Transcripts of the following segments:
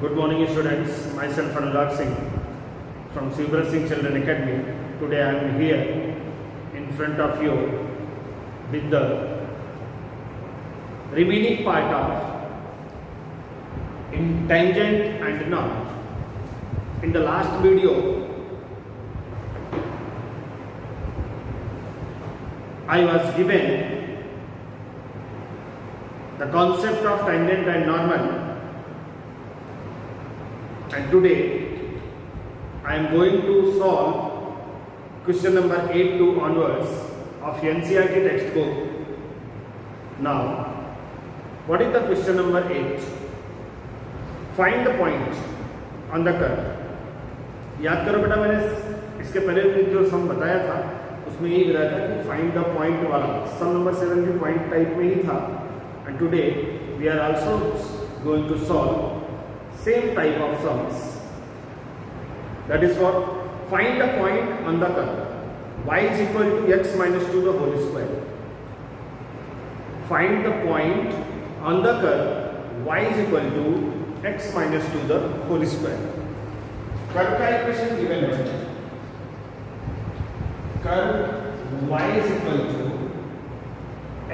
Good morning, students. Myself Anurag Singh from Silver Singh Children Academy. Today I am here in front of you with the remaining part of in tangent and norm. In the last video, I was given the concept of tangent and normal. And today I am going to solve question number 8 to onwards of NCERT textbook. Now, what is the question number 8? Find the point on the curve. याद करो बेटा, मैंने इसके पहले जो सम बताया था उसमें यही बताया था कि फाइंड द पॉइंट वाला सम नंबर 7 भी पॉइंट टाइप में ही था. And today we are also going to solve same type of sums. That is what find the point on the curve. Y is equal to x minus 2 the whole square. Find the point on the curve y is equal to x minus 2 the whole square. Curve का equation given है. Curve y is equal to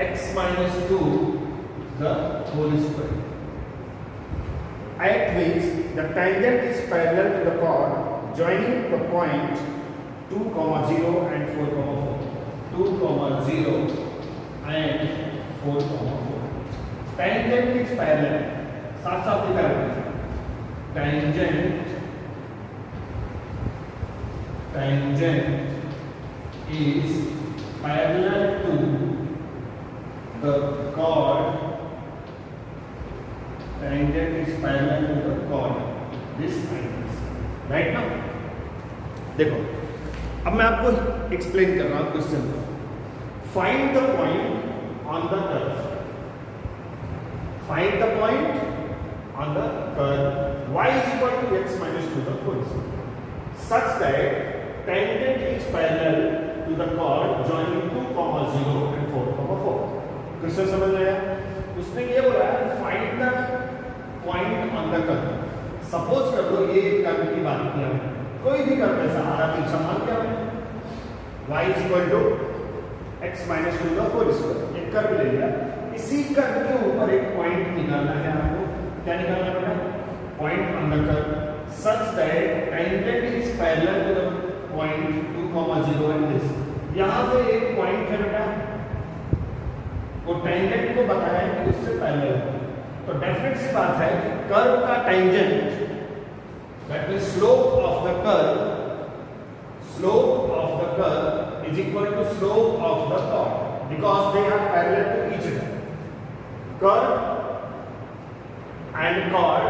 x minus 2 the whole square. At which the tangent is parallel to the chord joining the point 2, 0 and 4, 4. 2, 0 and 4, 4. Tangent is parallel. साथ साथ लिखा है. Tangent is parallel to the chord. Tangent is parallel to the chord. This angles. Right now, देखो, अब मैं आपको explain कर रहा हूँ क्वेश्चन को. Find the point on the curve. Find the point on the curve. Y is equal to x minus 2 the whole square. Such that tangent is parallel to the chord joining 2, 0 and 4, 4. Question समझ में आया? उसने ये बोला है find the point on the curve. Suppose कर लो ये curve की बात किया है, कोई भी कर्व ऐसा आधा तिरछा मान लिया है. y is equal to x minus 2 the whole square. एक कर्व ले लिया. इसी कर्व के ऊपर एक पॉइंट निकालना है आपको. क्या निकालना है बेटा? Point on the curve such that tangent is parallel to the point 2, 0 and this. यहां से एक पॉइंट है बेटा, वो टेंजेंट को बताया है कि उससे पैरेलल है. तो डेफिनेट सी बात है कि कर्व का tangent that means slope of the curve is equal to slope of the chord because they are parallel to each other. Curve and chord,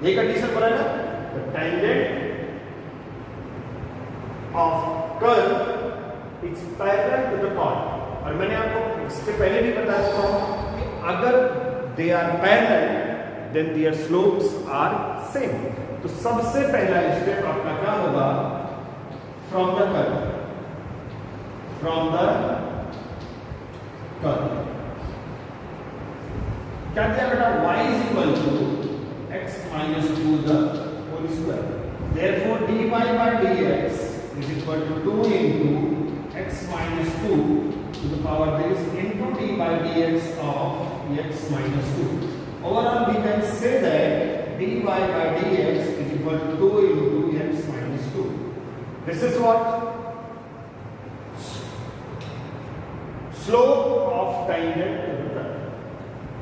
ये कंडीशन बोला ना. The tangent of curve is parallel to the chord. और मैंने आपको इसके पहले भी बताया था कि अगर they are parallel then their slopes are same. तो सबसे पहला स्टेप आपका क्या होगा? फ्रॉम द कर्व क्या किया बेटा? y is equal to x minus 2 the whole square. Therefore dy by dx is equal to 2 into x minus 2 to the power this into d by dx of x minus 2. Overall we can say that dy by dx is equal to 2 into x minus 2. This is what? Slope of tangent to the curve.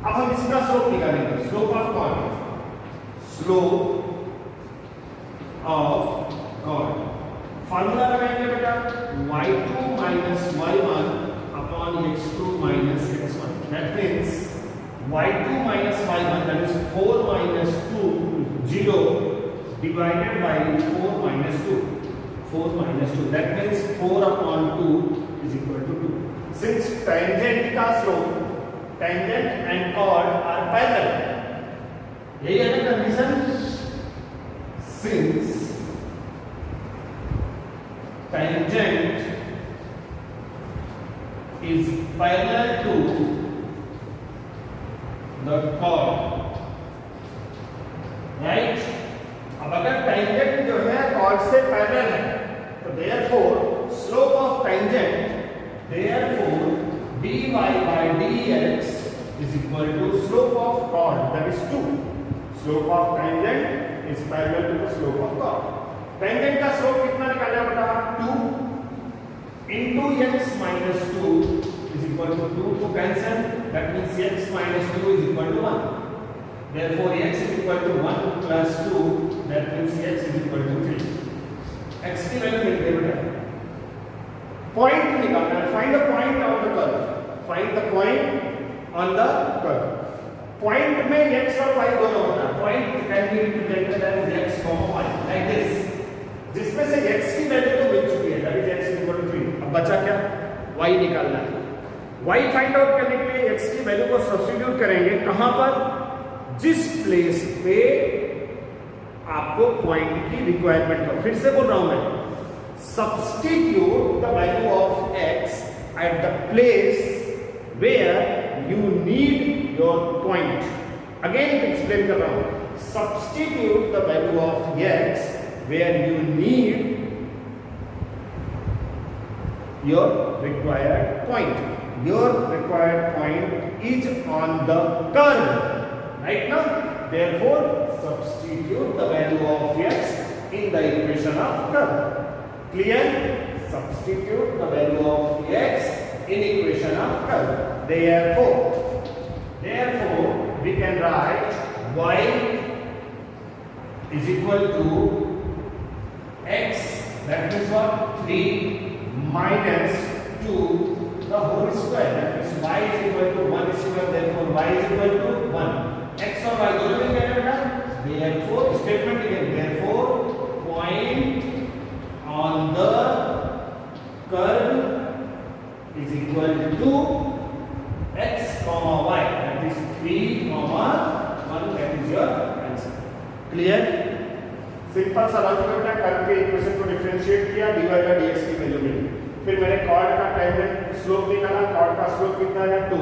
अब हम इसका slope निकालेंगे. Slope of chord. Slope of chord formula लगाएंगे बेटा. y2 minus y1 upon x2 minus x1. That means y2 minus y1, that is 4 minus 2, 0 divided by 4 minus 2. 4 minus 2. That means 4 upon 2 is equal to 2. Since tangent का slope, tangent and chord are parallel. यही है ना condition. Since tangent is parallel to the chord tangent जो है cord से parallel है, तो therefore slope of tangent, therefore dy by dx is equal to slope of chord, that is 2. Slope of tangent is parallel to the slope of chord. Tangent का slope कितना निकालना बेटा? 2 into x minus 2 is equal to 2 to cancel. That means x minus 2 is equal to 1. Therefore x is equal to 1 plus 2. That means x is equal to 3. x की value मिल गई बेटा. Point निकालना है. Find the point on the curve. Find the point on the curve. Point में x और y दोनों होता है. Point can be represented as x, y like this. जिसमें से x की वैल्यू तो मिल चुकी है, that is x equal to 3. अब बचा क्या? y निकालना है. y फाइंड आउट करने के लिए x की वैल्यू को सब्स्टिट्यूट करेंगे कहां पर? जिस प्लेस पे आपको पॉइंट की रिक्वायरमेंट हो. फिर से बोल रहा हूं मैं, substitute the value of x at the place where you need your point. Again explain कर रहा हूं. Substitute the value of x where you need your required point. Your required point is on the curve, right now. Therefore, substitute the value of x in the equation of curve. Clear? Substitute the value of x in equation of curve. Therefore, we can write y is equal to x, that means what? 3 minus 2 the whole square. That means y is equal to 1 square. Therefore, y is equal to 1. x और y दोनों में क्या करना? Therefore, statement again. Therefore, point on the curve is equal to x comma y, that is 3 comma 1. That is your answer. Clear? Simple सा logic होता है. Curve के equation को डिफरेंशिएट किया, dy by dx की वैल्यू मिली. फिर मैंने कॉर्ड का टेंजेंट स्लोप निकाला. कॉर्ड का स्लोप कितना है? 2.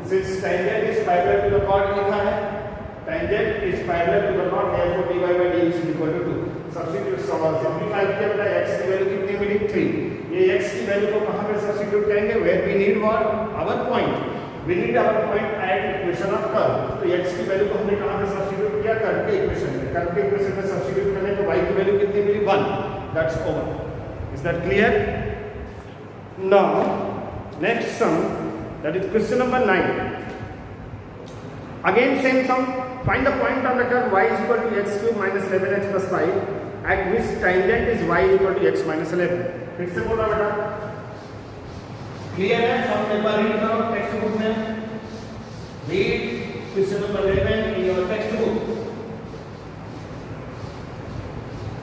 Since tangent is parallel to the chord लिखा है, tangent is parallel to the chord, therefore dy by dx is equal to 2. Substitute सवाल सिंपलीफाई किया बेटा. x की वैल्यू कितनी मिली? 3. ये x की वैल्यू को कहां पे सब्स्टिट्यूट करेंगे? Where we need what? Our point. We need our point at equation of curve. तो x की वैल्यू को हमने कहां पे सब्स्टिट्यूट किया? कर्व के इक्वेशन में. कर्व के इक्वेशन में सब्स्टिट्यूट करने पे y की वैल्यू कितनी मिली? 1. That's over. Is that clear? Now next sum, that is question number 9. Again same sum. Find the point on the curve y is equal to x cube minus 11x plus 5 at which tangent is y equal to x minus 11. फिर से बोला बेटा. Clear है? सम एक बार read करो text book में. Read question number 11 in your text book.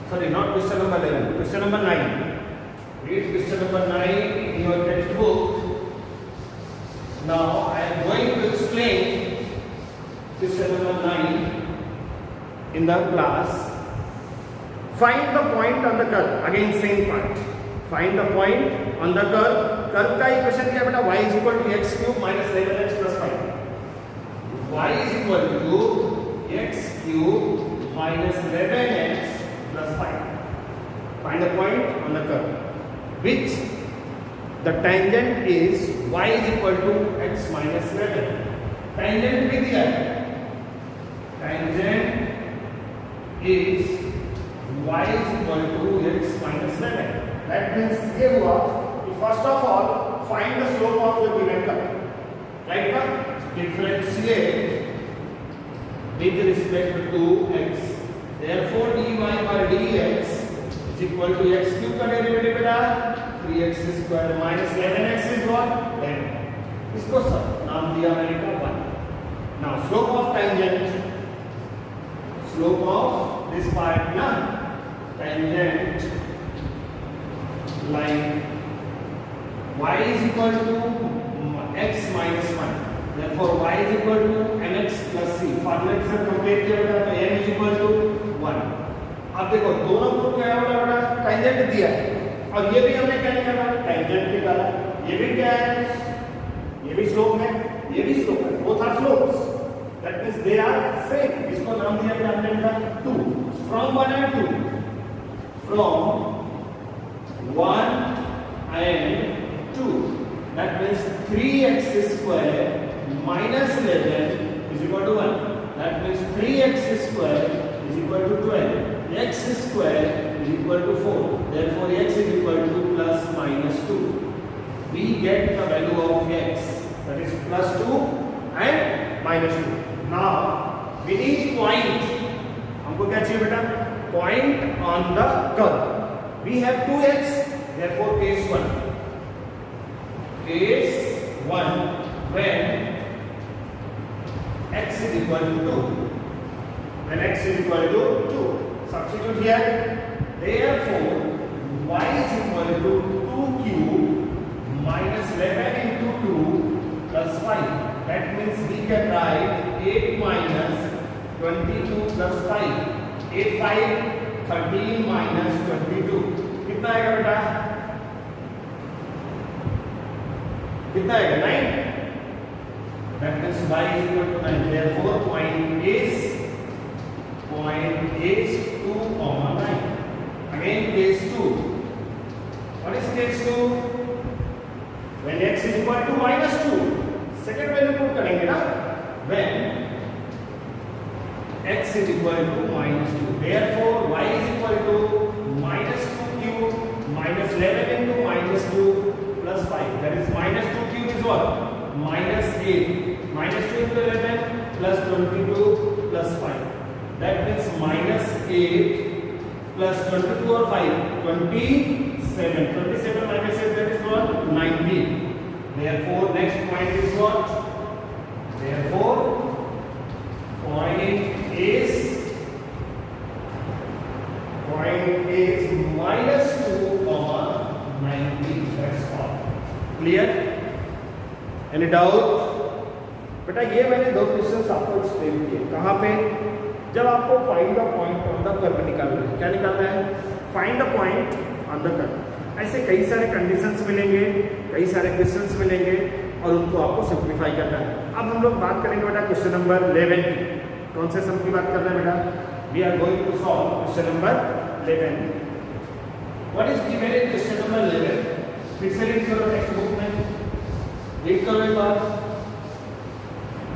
Sorry, not question number 11. Question number 9. Read question number 9 in your textbook. Now I am going to explain question number 9 in the class. Find the point on the curve. Again same part. Find the point on the curve. Curve का equation क्या बेटा? y is equal to x cube minus 11x plus 5. y is equal to x cube minus 11x plus 5. Find the point on the curve which the tangent is y is equal to x minus 11. Tangent भी दिया है. Tangent is y is equal to x minus 11. That means ये हुआ कि first of all find the slope of the given curve. Right now differentiate with respect to x. Therefore dy by dx is equal to x cube का derivative बेटा 3x square minus 11x is what? 10. इसको सब नाम दिया मैंने का 1. Now slope of tangent, slope of this part ना, tangent line y is equal to x minus 1. Therefore y is equal to mx plus c. फॉर्मूले से कंपेयर किया बेटा तो m is equal to 1. अब देखो दोनों को क्या होगा बेटा? टेंजेंट दिया है और ये भी हमने क्या निकाला? टेंजेंट निकाला. ये भी क्या है? ये भी स्लोप है, ये भी स्लोप है. Both are slopes. That means they are same. इसको नाम दिया गया हमने 2 from 1 and 2. from 1 and 2. That means 3x square minus 11 is equal to 1. That means 3x square is equal to 12. X square is equal to 4. Therefore, x is equal to plus minus 2. We get the value of x, that is plus 2 and minus 2. Now, we need point. हमको क्या चाहिए बेटा? Point on the curve. We have 2x, therefore case 1. Case 1 when x is equal to 2. When x is equal to 2. Substitute here. Therefore, y is equal to 2 cube minus 11 into 2 plus 5. That means we can write 8 minus 22 plus 5. 8 5 13 minus 22. कितना आएगा बेटा? कितना आएगा? 9. That means y is equal to 9. Therefore, point is 2, 9. Again, case 2. What is case 2? When x is equal to minus 2. Second value put करेंगे ना? When x is equal to minus 2. Therefore, y is equal to minus 2 cube minus 11 into minus 2 plus 5. That is minus 2 cube is what? Minus 8. Minus 2 into 11 plus 22 plus 5. That means minus 8 plus 22 or 5. 27. 27 minus 8, that is what? 19. Therefore, next point is what? Therefore, point is minus 2 comma 19. That's all. Clear? Any doubt? बेटा ये मैंने दो questions आपको explain किए. कहाँ पे? जब आपको find the point on the curve निकालना है. क्या निकालना है? Find the point on the curve. ऐसे कई सारे कंडीशंस मिलेंगे, कई सारे क्वेश्चंस मिलेंगे और उनको आपको सिंप्लीफाई करना है. अब हम लोग बात करेंगे बेटा क्वेश्चन नंबर 11 की. कौन से सम की बात कर रहे हैं बेटा? We are going to solve question number 11. What is given in question number 11? फिर से रीड करो टेक्स्ट बुक में. रीड करो एक बार.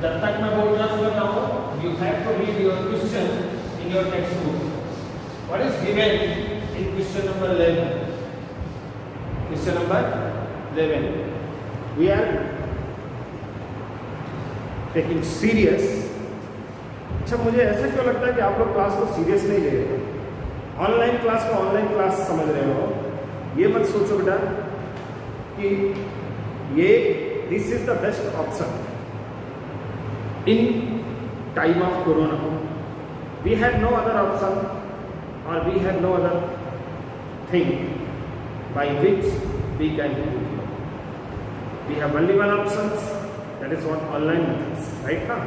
जब तक मैं बोल रहा हूँ बताओ. You have to read your question in your textbook. What is given in question number 11? Question number 11. We are taking serious. अच्छा, मुझे ऐसा क्यों लगता है कि आप लोग क्लास को सीरियस नहीं ले रहे हो? ऑनलाइन क्लास को ऑनलाइन क्लास समझ रहे हो. ये मत सोचो बेटा कि ये this is the best option in time of corona. We had no other option or we had no other thing by which we can do it. We have only one option, that is what online methods, right now.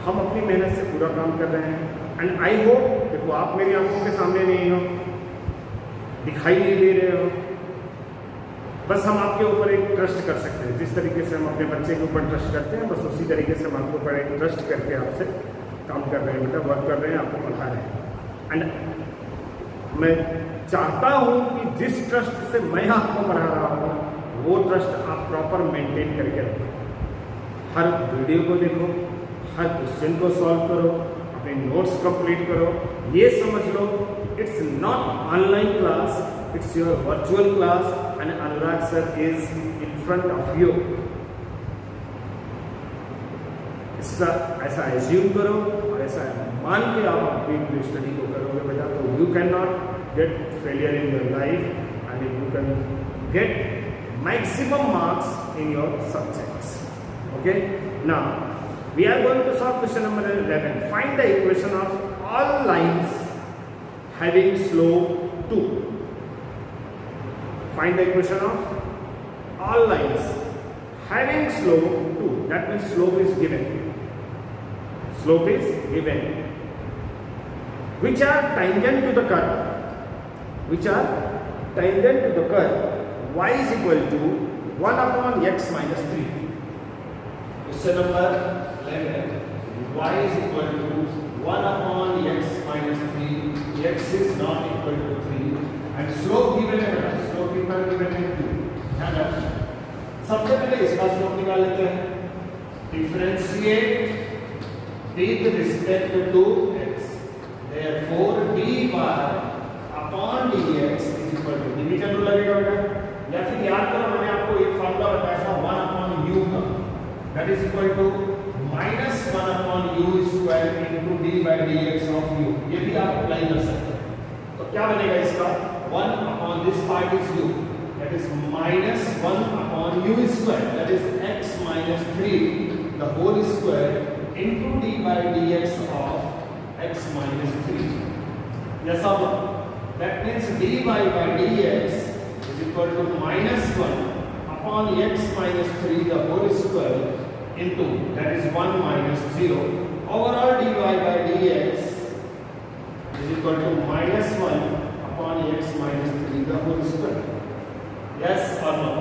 हम अपनी मेहनत से पूरा काम कर रहे हैं and I hope, देखो आप मेरी आंखों के सामने नहीं हो, दिखाई नहीं दे रहे हो, बस हम आपके ऊपर एक ट्रस्ट कर सकते हैं. जिस तरीके से हम अपने बच्चे के ऊपर ट्रस्ट करते हैं, बस उसी तरीके से हम आपके ऊपर एक ट्रस्ट करके आपसे काम कर रहे हैं बेटा, वर्क कर रहे हैं, आपको पढ़ा रहे हैं. एंड मैं चाहता हूँ कि जिस ट्रस्ट से मैं आपको पढ़ा रहा हूँ वो ट्रस्ट आप प्रॉपर मेंटेन करके रखो. हर वीडियो को देखो, हर क्वेश्चन को सॉल्व करो, अपने नोट्स कंप्लीट करो. ये समझ लो it's not online class, it's your virtual class and Anurag sir is in front of you. ऐसा एज्यूम करो और ऐसा मान के आप अपनी स्टडी को करोगे बेटा, तो you can not gate failure in your life and you can get maximum marks in your subjects. Okay, now we are going to solve question number 11. Find the equation of all lines having slope 2. Find the equation of all lines having slope 2. That means slope is given. Slope is given. Which are tangent to the curve. Which are tangent to the curve. Y is equal to 1 upon x minus 3. Question number 11. Y is equal to 1 upon x minus 3. X is not equal to 3. And slope given है बेटा, slope कितना given है 2। ध्यान रखना, सबसे पहले इसका slope निकाल लेते हैं। Differentiate with respect to x, therefore dy upon dx is equal to, division rule लगेगा बेटा, या फिर याद करो मैंने आपको एक फॉर्मूला बताया था 1 upon u का, that is equal to minus 1 upon u square into d by dx of u। ये भी आप अप्लाई कर सकते हैं। तो क्या बनेगा इसका, 1 upon this part is u, that is minus 1 upon u square, that is x minus 3 the whole square into d by dx of x minus 3। Yes or no? That means dy by dx is equal to minus 1 upon x minus 3 the whole square into, that is 1 minus 0, overall dy by dx is equal to minus 1 upon x minus 3 the whole square। Yes or no?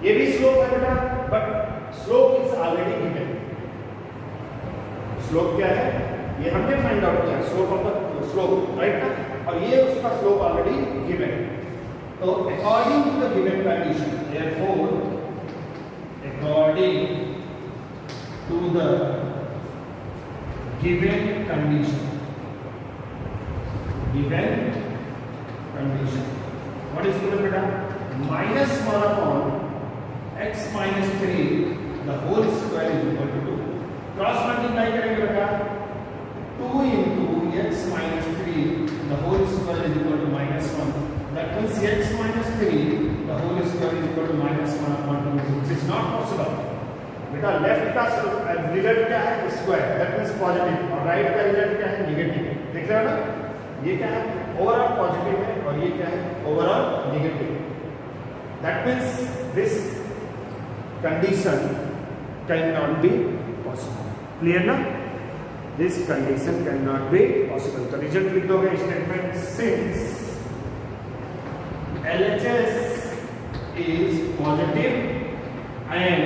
ये भी slope है बेटा, but slope is already given. Slope क्या है ये हमने find out किया, slope of the slope, right ना, और ये उसका स्लोप ऑलरेडी गिवन। तो according to the given condition, therefore according to the given condition, what is given बेटा, minus 1 upon x minus 3 the whole square is equal to 2। Cross multiply करेंगे बेटा, 2 into x minus 3 the whole square is equal to minus 1, that means x minus 3 the whole square is equal to minus 1 upon 2, which is not possible। बेटा left का result क्या है, square, that means positive, और right का result क्या है, negative. देख रहे हो ना, ये क्या है, ओवरऑल पॉजिटिव है और ये क्या है, overall negative. That means this condition cannot be possible। Clear ना? This condition cannot be possible। तो रिजल्ट लिख दोगे statement, since LHS is positive and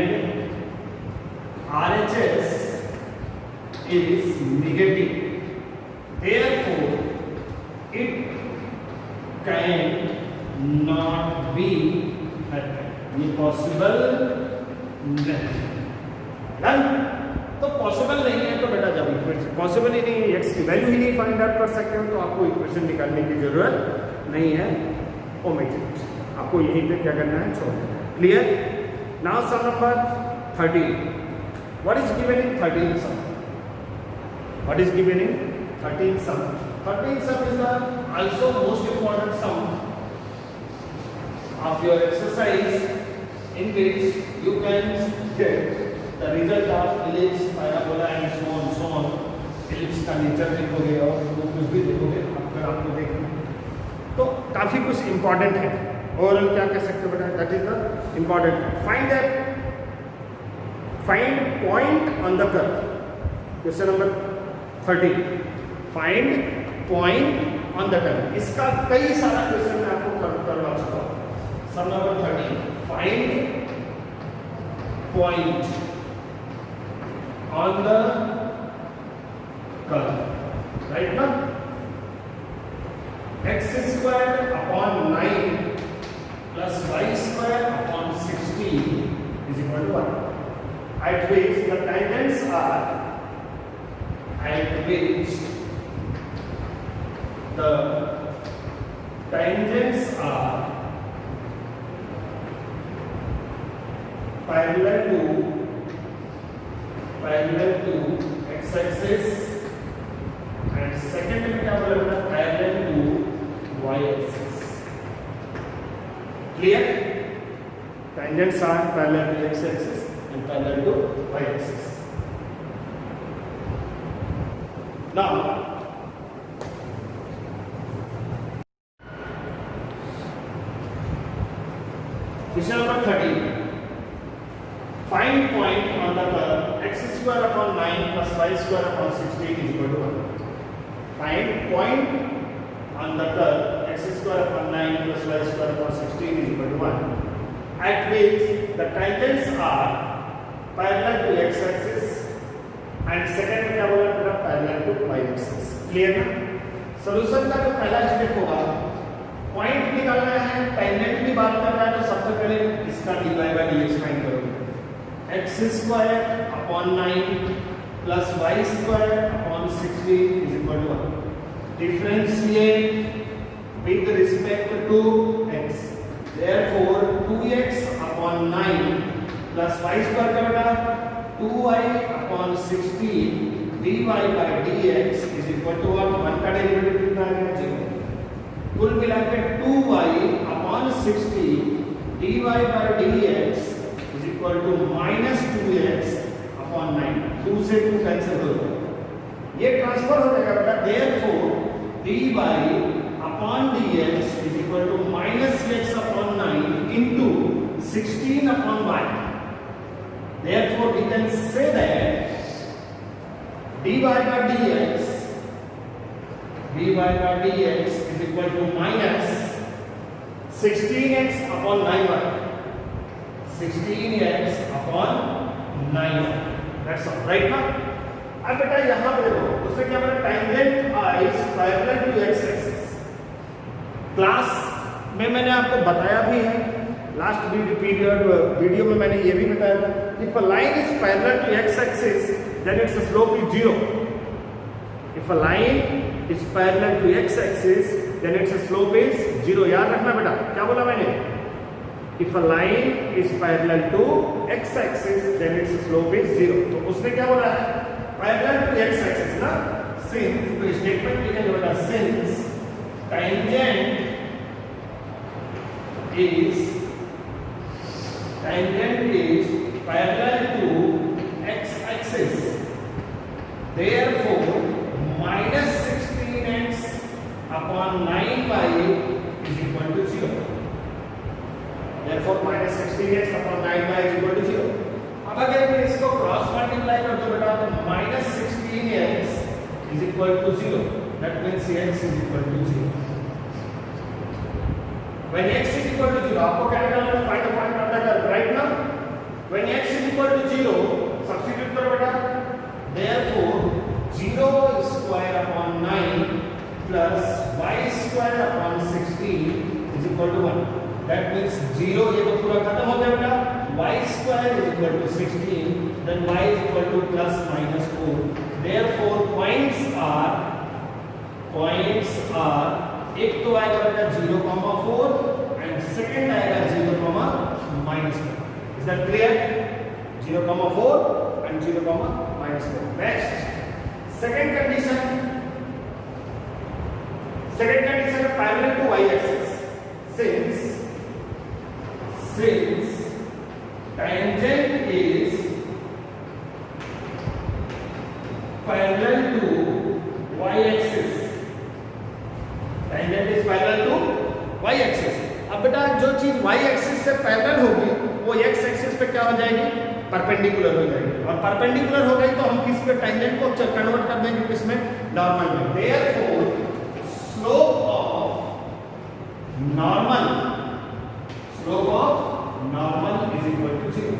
RHS is negative, therefore it cannot be, ये पॉसिबल नहीं। डन? तो possible नहीं है तो बेटा जब इक्वेशन पॉसिबल ही नहीं है, एक्स की वैल्यू ही नहीं फाइंड आउट कर सकते हो, तो आपको इक्वेशन निकालने की जरूरत नहीं है, ओमिटेड, आपको यहीं पे क्या करना है, छोड़ देना है। Clear? Now sum number 13, what is given in 13 sum, what is given in 13 sum, 13 sum is the also most important sum of your exercise, in which you can get the result of ellipse, parabola and so on। ellipse का nature देखोगे और वो कुछ भी देखोगे, अगर आपको देखना तो काफी कुछ इंपॉर्टेंट है। ओवरऑल क्या कह सकते हो बेटा, that is the important. Find point on the curve, question number 13, find point on the curve. इसका कई सारा क्वेश्चन मैं आपको करवा चुका हूं। Some number 13, find point on the curve, right ना, x square upon 9 plus y square upon 16 is equal to 1, at which the tangents are, at which the tangents are parallel to x-axis and second में क्या बोला, parallel to y-axis। Clear? Tangents are parallel to x-axis and parallel to y-axis। Now question number 13, find point on the curve x square upon 9 plus y square upon 16 is equal to 1। Find point on the curve x square upon 9 plus y square upon 16 is equal to 1, at which the tangents are parallel to x axis and second में क्या बोला parallel to y axis। Clear ना? Solution का जो पहला step होगा point निकालना है, टेंजेंट की बात कर रहा है, तो सबसे पहले इसका dy बाय dx फाइंड करोगे। x square upon 9 plus y square upon 16 is equal to 1। Differentiate with respect to x, therefore 2x upon 9 plus y square का बेटा 2y upon 16 dy by dx is equal to 1 का derivative कितना है 0। कुल मिलाकर 2y upon 16 dy by dx is equal to -2x upon 9। 2 से 2 cancel हो जाएगा, ये ट्रांसफर हो जाएगा बेटा। Therefore dy upon dx is equal to -x upon 9 into 16 upon y। Therefore we can say that dy by dx is equal to minus 16x upon 9y, 16x upon 9y, that's all right ना। अब बेटा यहाँ पे देखो, उससे क्या बोला, tangent is parallel to x axis। Class में मैंने आपको बताया भी है, लास्ट वीडियो में मैंने ये भी बताया था, if a line is parallel to x axis then its slope is 0। if a line is parallel to x axis then its slope is 0। याद रखना बेटा, क्या बोला मैंने, if a line is parallel to x axis then its slope is 0। तो उसने क्या बोला है, parallel to x axis ना, since तो स्टेटमेंट लिखेंगे बेटा, since tangent is parallel to x axis, therefore minus 16x upon 9y is equal to 0। Therefore minus 16x upon 9y is equal to 0। अब अगर मैं इसको क्रॉस मल्टीप्लाई कर दूं बेटा, तो minus 16x is equal to 0। That means x is equal to 0। When x is equal to 0, आपको क्या निकालना है, फाइंड द पॉइंट पता कर, राइट ना। When x is equal to 0, substitute करो बेटा। Therefore 0 square upon 9 plus y square upon 16 is equal to 1। That means 0 ये तो पूरा खत्म हो गया बेटा, y square is equal to 16, then y is equal to plus minus 4। Therefore points are एक तो आएगा बेटा 0,4 and second आएगा 0,-4। Is that clear? 0,4 and 0,-4। Next second condition parallel to y axis, since tangent is parallel to y axis, tangent is parallel to y axis। अब बेटा जो चीज y axis से पैरेलल होगी वो x axis पे क्या हो जाएगी, परपेंडिकुलर हो जाएगी, और परपेंडिकुलर हो गई तो हम किस पे, टेंजेंट को कन्वर्ट कर देंगे किसमें, नॉर्मल में। Therefore slope of normal is equal to 0।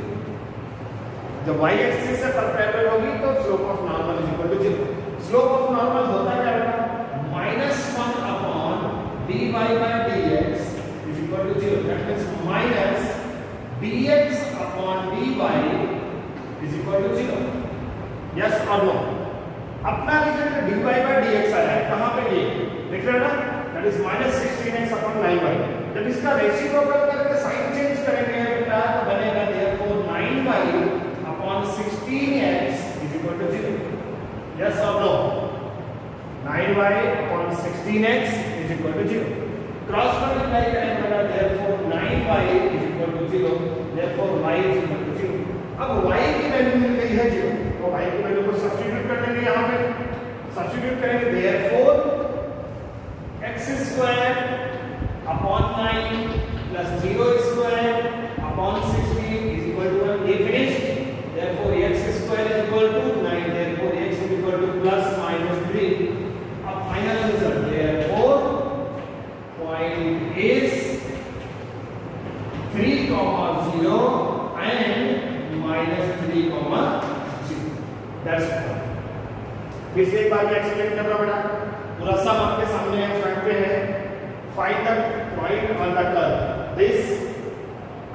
जब y एक्सिस से पैरेलल होगी तो slope of normal is equal to 0। Slope of normal होता है क्या बेटा, -1 अपॉन dy by dx is equal to 0। That means minus dx upon dy is equal to 0। yes or no? अपना रिजल्ट dy by dx आया है, कहां पे ये देख रहे हो ना, that is -16x upon 9y। जब इसका रेसिप्रोकल करके साइन चेंज करेंगे बेटा तो बनेगा therefore 9y upon 16x is equal to 0। yes or no? 9y upon 16x is equal to 0। Cross multiply करेंगे बेटा, therefore 9y is equal to 0, therefore y is equal to 0। अब y की value मिल गई है 0, तो y की वैल्यू को सब्स्टिट्यूट कर देंगे, यहाँ पे सब्स्टिट्यूट करेंगे, therefore x square upon 9 plus 0 square upon 16 is equal to 1। ये finish, therefore x square is equal to 9, therefore x is equal to plus minus 3। अब final result, therefore point is 3,0 and -3,0। That's all। फिर से एक बार मैं explain कर रहा हूं बेटा, पूरा सब आपके सामने है, फ्रंट पे है। find the point on the curve this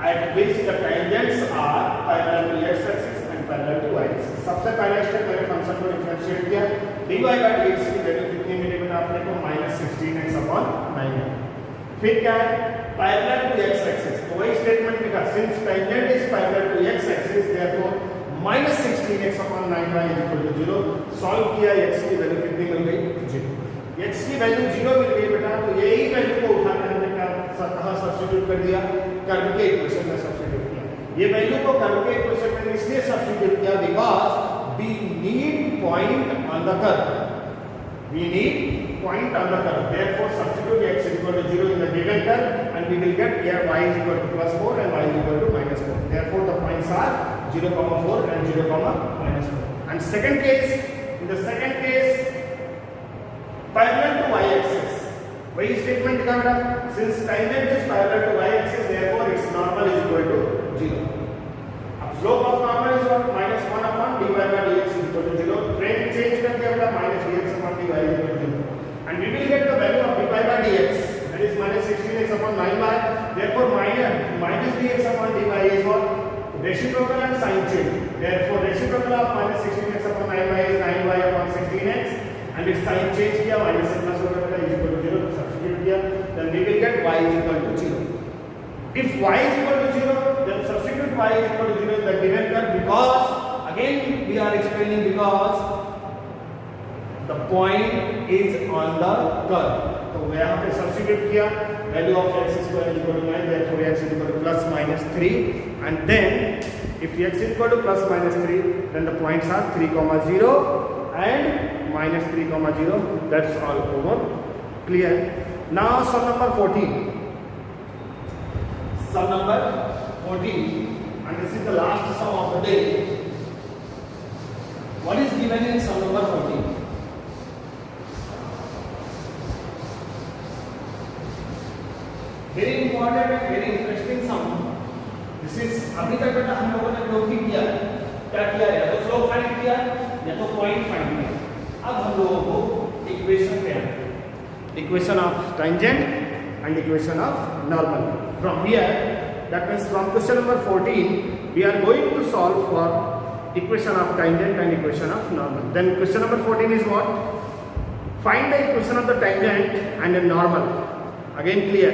at which the tangents are parallel to x axis and parallel to y axis. सबसे पहला स्टेप मैंने फंक्शन को डिफरेंशिएट किया, dy by dx की वैल्यू कितनी मिली मैंने आपने को -16x/9। फिर क्या है, पैरेलल टू x एक्सिस, तो वही स्टेटमेंट लिखा, since tangent is parallel to x axis therefore -16x/9y = 0। Solve किया, x की वैल्यू कितनी मिल गई, 0। x की वैल्यू 0 मिल गई बेटा, तो यही वैल्यू को उठाकर हमने कहां सब्स्टिट्यूट कर दिया, कर्व के इक्वेशन में सब्स्टिट्यूट किया। ये वैल्यू को कर्व के इक्वेशन में इसलिए सब्स्टिट्यूट किया because we need point on the curve, we need point on the curve, therefore substitute x = 0 in the given curve and we will get here y = +4 and y = -4. Therefore the points are 0, 4 and 0, -4. And second case, in the second case parallel to y axis, वही statement लिखा बेटा, since tangent is parallel to y axis therefore its normal is equal to 0. अब slope of normal is what, -1/dy by dx = 0. Trend change कर दिया बेटा, -dx/dy = 0. And we will get the value of dy by dx, that is -16x/9y. Therefore -dx/dy is what, reciprocal and sign change. Therefore reciprocal of -16x/9y is 9y/16x and its sign change किया, minus से plus होगा बेटा, is equal to 0, substitute किया, then we will get y is equal to 0. If y is equal to 0, then substitute y is equal to 0 in the given curve, because again we are explaining because the point is on the curve. तो यहाँ पे substitute किया, value of x square is equal to 9, therefore x is equal to +-3, and then if x is equal to +-3, then the points are 3, 0 and -3, 0. That's all over. Clear? Now sum number 14. Sum number 14, and this is the last sum of the day. What is given in sum number 14? Very important and very interesting sum. This is अभी तक बेटा हम लोगों ने जो भी किया, क्या किया, या तो स्लोप फाइंड किया या तो पॉइंट फाइंड किया। अब हम लोगों को इक्वेशन पे आते हैं, equation of tangent and equation of normal. From here, that means from question number 14, we are going to solve for equation of tangent and equation of normal. Then question number 14 is what? Find the equation of the tangent and the normal. Again clear.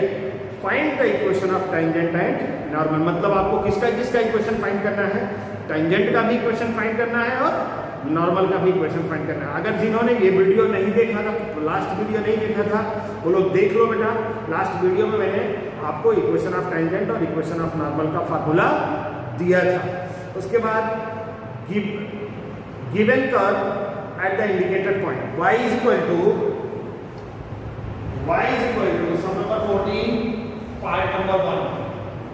Find the equation of tangent and normal. मतलब आपको किसका किसका equation find करना है, tangent का भी equation find करना है और नॉर्मल का भी इक्वेशन फाइंड करना है। अगर जिन्होंने ये वीडियो नहीं देखा था, लास्ट वीडियो नहीं देखा था, वो लोग देख लो बेटा। लास्ट वीडियो में मैंने आपको इक्वेशन ऑफ टेंजेंट और इक्वेशन ऑफ नॉर्मल का फार्मूला दिया था। उसके बाद given curve at the indicated point, y is equal to sum number 14 part number 1,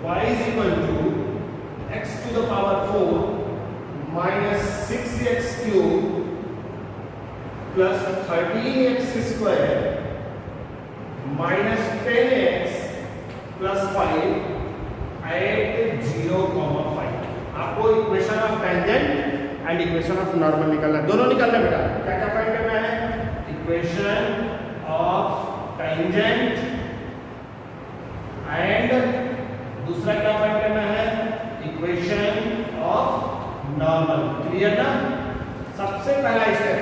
y is equal to x to the power 4 minus 6x cube plus 13x square minus 10x plus 5 at 0,5। आपको equation of tangent and equation of normal निकालना है, दोनों निकालना है बेटा। क्या क्या find करना है, इक्वेशन ऑफ टेंजेंट एंड दूसरा क्या फाइंड करना है, इक्वेशन ऑफ नॉर्मल। क्लियर ना? सबसे पहला स्टेप,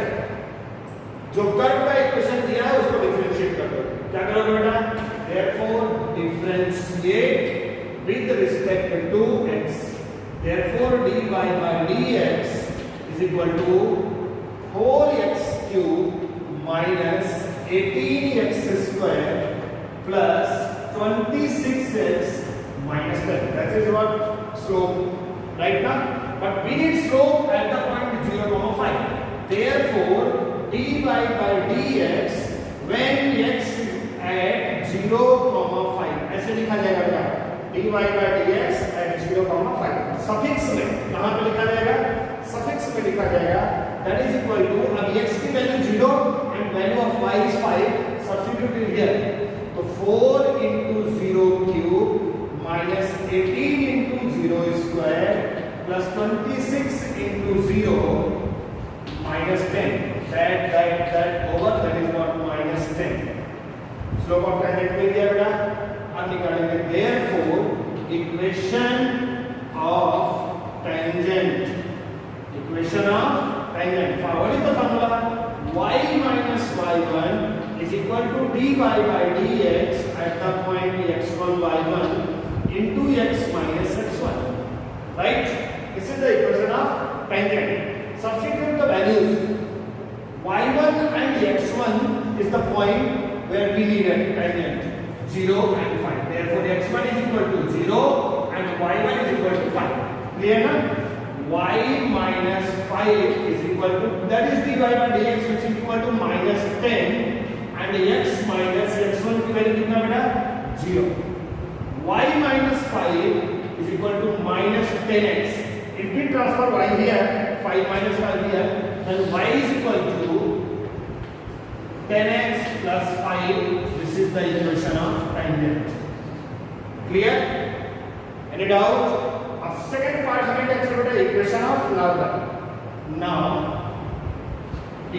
जो कर्व का इक्वेशन दिया है उसको डिफरेंशिएट कर दो। क्या करोगे बेटा, therefore differentiate with respect to x, therefore dy by dx is equal to 4x cube minus 18x square plus 26x minus 10. That is what slope, right now? But we need slope at the point 0,5. Therefore dy by dx when x at 0,5 ऐसे लिखा जाएगा बेटा, dy by dx at 0,5। Suffix में कहां पे लिखा जाएगा, suffix में लिखा जाएगा, that is equal to, अब x की value 0 and value of y is 5, substitute it here, तो 4 into 0 cube minus 18 into 0 square plus 26 into 0 minus 10, that over, that is what, minus 10। So slope of tangent मिल गया बेटा, अब निकालेंगे therefore equation of tangent, equation of tangent what is the formula, y minus y1 is equal to dy by dx at the point x1 y1 into x minus x1, right? This is the equation of tangent. Substitute the values. y1 and x1 is the point where we need a tangent, 0 and 5. Therefore x1 is equal to 0 and y1 is equal to 5. Clear na? Y minus 5 is equal to, that is dy by dx which is equal to minus 10 and x minus x1 की value कितना बेटा 0. Y minus 5 is equal to minus 10x. If we transfer y here, 5 minus 5 here, then y is equal to 10x plus 5. This is the equation of tangent. Clear? Any doubt? अब second part हमें क्या चल रहा है, equation of normal. Now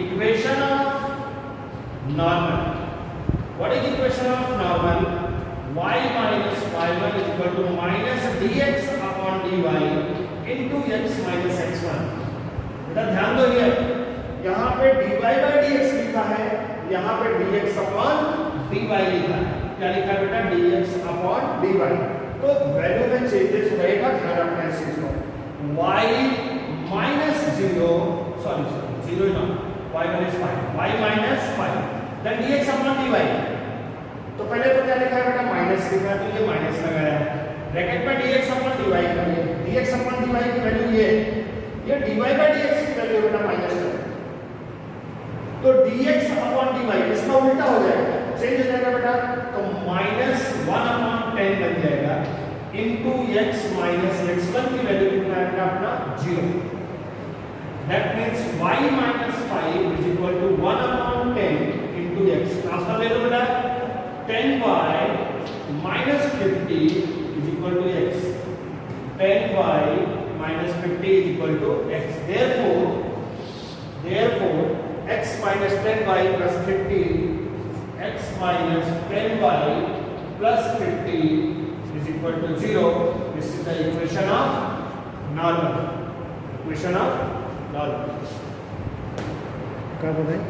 equation of normal. What is equation of normal? Y minus y1 is equal to minus dx upon dy into x minus x1. बेटा ध्यान दो ये, यहाँ पे dy by dx लिखा है, यहाँ पे dx upon dy लिखा है. क्या लिखा है बेटा, dx upon dy. तो वैल्यू में चेंजेस रहेगा, ध्यान रखना है इस चीज को. y minus 0 not y minus 5, y minus 5 then dx upon dy. तो पहले तो क्या लिखा है बेटा, माइनस लिखा है, तो ये माइनस लगाया, ब्रैकेट में dx upon dy करेंगे. dx upon dy की वैल्यू ये dy by dx की वैल्यू बेटा माइनस है, तो dx upon dy इसका उल्टा हो जाएगा, चेंज हो जाएगा बेटा, तो माइनस 1 upon 10 बन जाएगा into x minus x1 की वैल्यू कितना है बेटा अपना 0. That means y minus 5 is equal to 1 upon 10 into x. Transfer ले लो बेटा, 10y minus 50 is equal to x. 10y minus 50 is equal to x. Therefore x minus 10y plus 50, x minus 10y plus 50 is equal to 0. This is the equation of normal. Equation of normal. क्या बताएं?